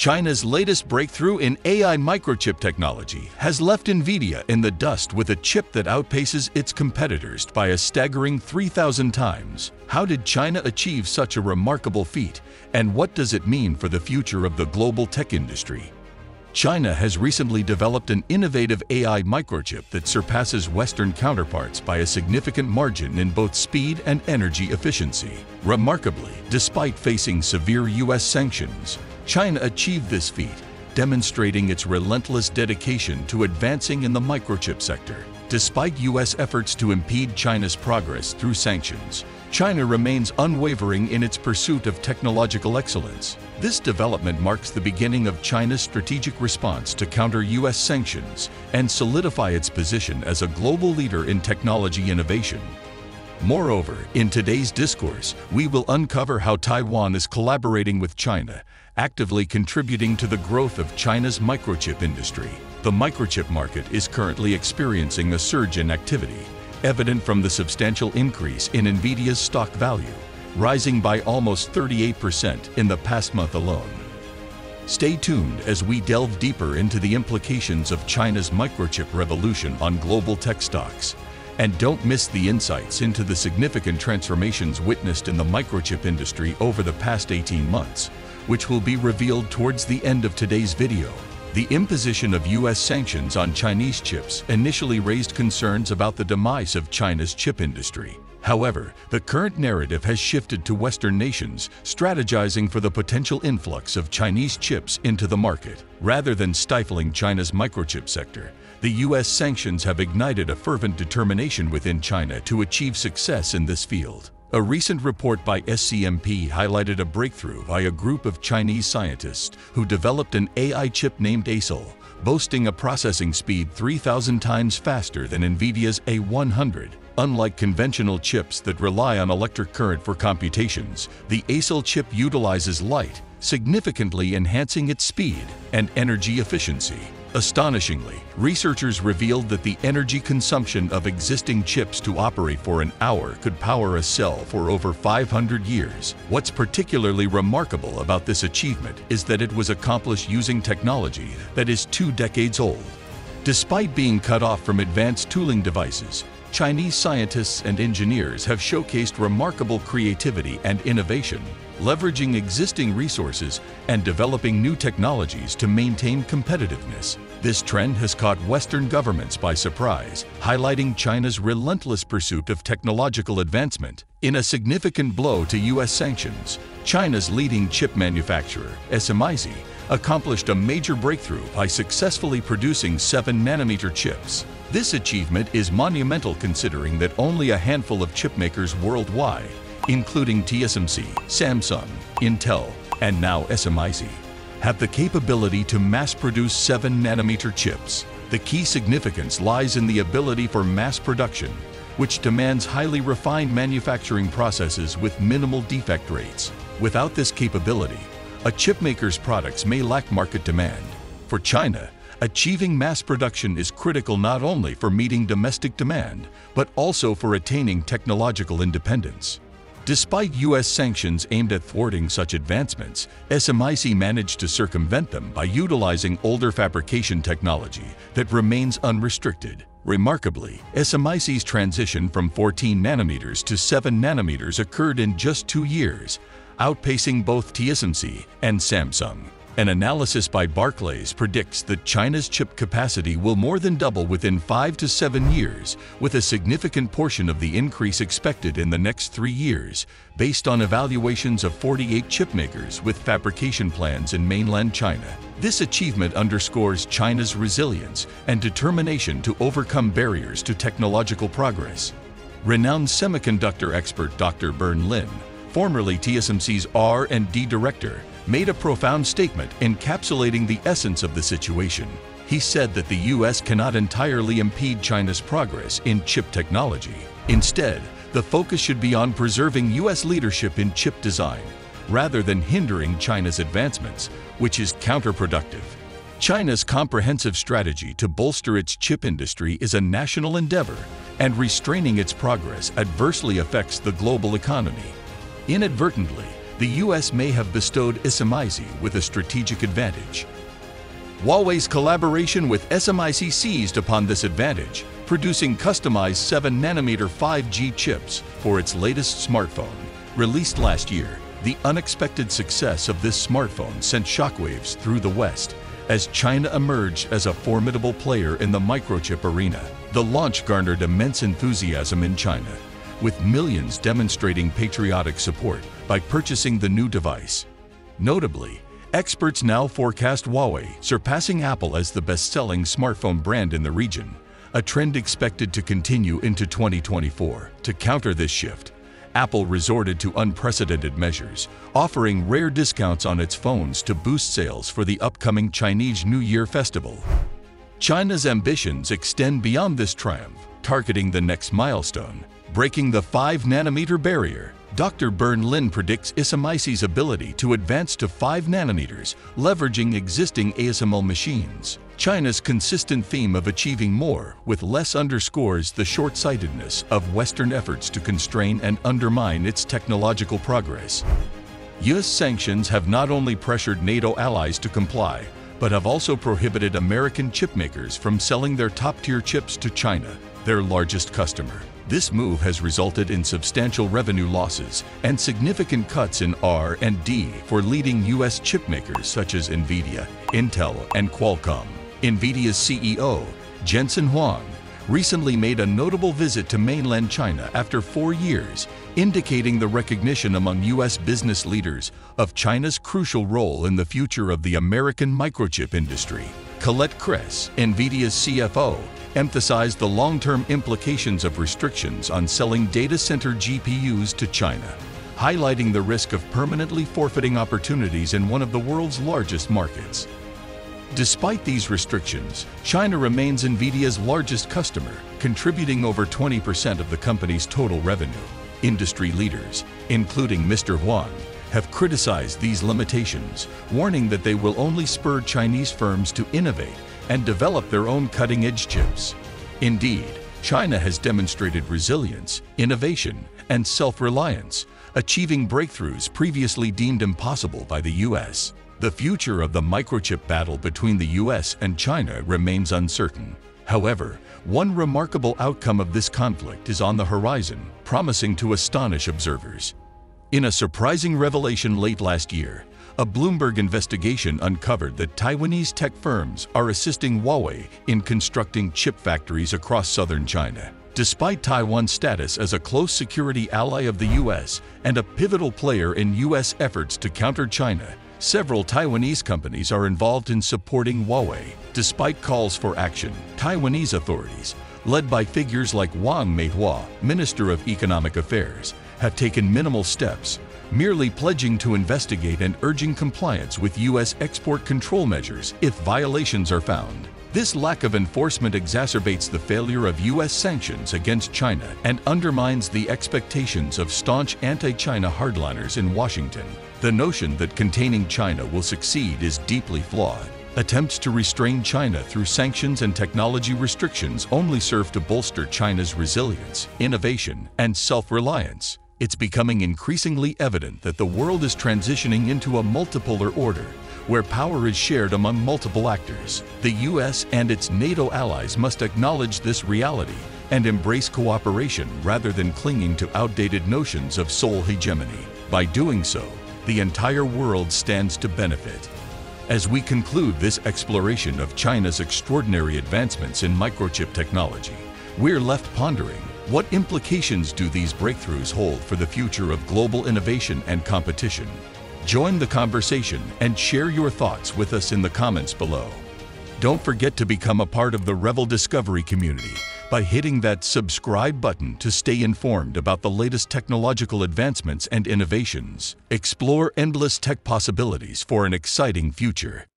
China's latest breakthrough in AI microchip technology has left Nvidia in the dust with a chip that outpaces its competitors by a staggering 3,000 times. How did China achieve such a remarkable feat, and what does it mean for the future of the global tech industry? China has recently developed an innovative AI microchip that surpasses Western counterparts by a significant margin in both speed and energy efficiency. Remarkably, despite facing severe U.S. sanctions, China achieved this feat, demonstrating its relentless dedication to advancing in the microchip sector. Despite U.S. efforts to impede China's progress through sanctions, China remains unwavering in its pursuit of technological excellence. This development marks the beginning of China's strategic response to counter U.S. sanctions and solidify its position as a global leader in technology innovation. Moreover, in today's discourse, we will uncover how Taiwan is collaborating with China, actively contributing to the growth of China's microchip industry. The microchip market is currently experiencing a surge in activity, evident from the substantial increase in Nvidia's stock value, rising by almost 38% in the past month alone. Stay tuned as we delve deeper into the implications of China's microchip revolution on global tech stocks. And don't miss the insights into the significant transformations witnessed in the microchip industry over the past 18 months, which will be revealed towards the end of today's video. The imposition of U.S. sanctions on Chinese chips initially raised concerns about the demise of China's chip industry. However, the current narrative has shifted to Western nations strategizing for the potential influx of Chinese chips into the market. Rather than stifling China's microchip sector, the U.S. sanctions have ignited a fervent determination within China to achieve success in this field. A recent report by SCMP highlighted a breakthrough by a group of Chinese scientists who developed an AI chip named ASIL, boasting a processing speed 3,000 times faster than Nvidia's A100. Unlike conventional chips that rely on electric current for computations, the ASIL chip utilizes light, significantly enhancing its speed and energy efficiency. Astonishingly, researchers revealed that the energy consumption of existing chips to operate for an hour could power a cell for over 500 years. What's particularly remarkable about this achievement is that it was accomplished using technology that is 2 decades old. Despite being cut off from advanced tooling devices, Chinese scientists and engineers have showcased remarkable creativity and innovation, leveraging existing resources and developing new technologies to maintain competitiveness. This trend has caught Western governments by surprise, highlighting China's relentless pursuit of technological advancement. In a significant blow to U.S. sanctions, China's leading chip manufacturer, SMIC, accomplished a major breakthrough by successfully producing 7-nanometer chips. This achievement is monumental considering that only a handful of chipmakers worldwide, including TSMC, Samsung, Intel, and now SMIC, have the capability to mass-produce 7-nanometer chips. The key significance lies in the ability for mass production, which demands highly refined manufacturing processes with minimal defect rates. Without this capability, a chipmaker's products may lack market demand. For China, achieving mass production is critical not only for meeting domestic demand, but also for attaining technological independence. Despite U.S. sanctions aimed at thwarting such advancements, SMIC managed to circumvent them by utilizing older fabrication technology that remains unrestricted. Remarkably, SMIC's transition from 14 nanometers to 7 nanometers occurred in just 2 years, outpacing both TSMC and Samsung. An analysis by Barclays predicts that China's chip capacity will more than double within 5 to 7 years, with a significant portion of the increase expected in the next 3 years, based on evaluations of 48 chipmakers with fabrication plans in mainland China. This achievement underscores China's resilience and determination to overcome barriers to technological progress. Renowned semiconductor expert Dr. Bern Lin, formerly TSMC's R&D director, made a profound statement encapsulating the essence of the situation. He said that the U.S. cannot entirely impede China's progress in chip technology. Instead, the focus should be on preserving U.S. leadership in chip design, rather than hindering China's advancements, which is counterproductive. China's comprehensive strategy to bolster its chip industry is a national endeavor, and restraining its progress adversely affects the global economy. Inadvertently, the US may have bestowed SMIC with a strategic advantage. Huawei's collaboration with SMIC seized upon this advantage, producing customized 7nm 5G chips for its latest smartphone. Released last year, the unexpected success of this smartphone sent shockwaves through the West as China emerged as a formidable player in the microchip arena. The launch garnered immense enthusiasm in China, with millions demonstrating patriotic support by purchasing the new device. Notably, experts now forecast Huawei surpassing Apple as the best-selling smartphone brand in the region, a trend expected to continue into 2024. To counter this shift, Apple resorted to unprecedented measures, offering rare discounts on its phones to boost sales for the upcoming Chinese New Year festival. China's ambitions extend beyond this triumph, targeting the next milestone, breaking the 5nm barrier. Dr. Bern Lin predicts SMIC's ability to advance to 5 nanometers, leveraging existing ASML machines. China's consistent theme of achieving more with less underscores the short-sightedness of Western efforts to constrain and undermine its technological progress. US sanctions have not only pressured NATO allies to comply, but have also prohibited American chipmakers from selling their top-tier chips to China, their largest customer. This move has resulted in substantial revenue losses and significant cuts in R&D for leading US chipmakers such as Nvidia, Intel, and Qualcomm. Nvidia's CEO, Jensen Huang, recently made a notable visit to mainland China after 4 years, indicating the recognition among US business leaders of China's crucial role in the future of the American microchip industry. Colette Kress, Nvidia's CFO, emphasized the long-term implications of restrictions on selling data center GPUs to China, highlighting the risk of permanently forfeiting opportunities in one of the world's largest markets. Despite these restrictions, China remains Nvidia's largest customer, contributing over 20% of the company's total revenue. Industry leaders, including Mr. Huang, have criticized these limitations, warning that they will only spur Chinese firms to innovate and develop their own cutting-edge chips. Indeed, China has demonstrated resilience, innovation, and self-reliance, achieving breakthroughs previously deemed impossible by the US. The future of the microchip battle between the US and China remains uncertain. However, one remarkable outcome of this conflict is on the horizon, promising to astonish observers. In a surprising revelation late last year, a Bloomberg investigation uncovered that Taiwanese tech firms are assisting Huawei in constructing chip factories across southern China. Despite Taiwan's status as a close security ally of the US and a pivotal player in US efforts to counter China, several Taiwanese companies are involved in supporting Huawei. Despite calls for action, Taiwanese authorities, led by figures like Wang Meihua, Minister of Economic Affairs, have taken minimal steps, merely pledging to investigate and urging compliance with US export control measures if violations are found. This lack of enforcement exacerbates the failure of US sanctions against China and undermines the expectations of staunch anti-China hardliners in Washington. The notion that containing China will succeed is deeply flawed. Attempts to restrain China through sanctions and technology restrictions only serve to bolster China's resilience, innovation, and self-reliance. It's becoming increasingly evident that the world is transitioning into a multipolar order, where power is shared among multiple actors. The US and its NATO allies must acknowledge this reality and embrace cooperation rather than clinging to outdated notions of sole hegemony. By doing so, the entire world stands to benefit. As we conclude this exploration of China's extraordinary advancements in microchip technology, we're left pondering, what implications do these breakthroughs hold for the future of global innovation and competition? Join the conversation and share your thoughts with us in the comments below. Don't forget to become a part of the Revel Discovery community by hitting that subscribe button to stay informed about the latest technological advancements and innovations. Explore endless tech possibilities for an exciting future.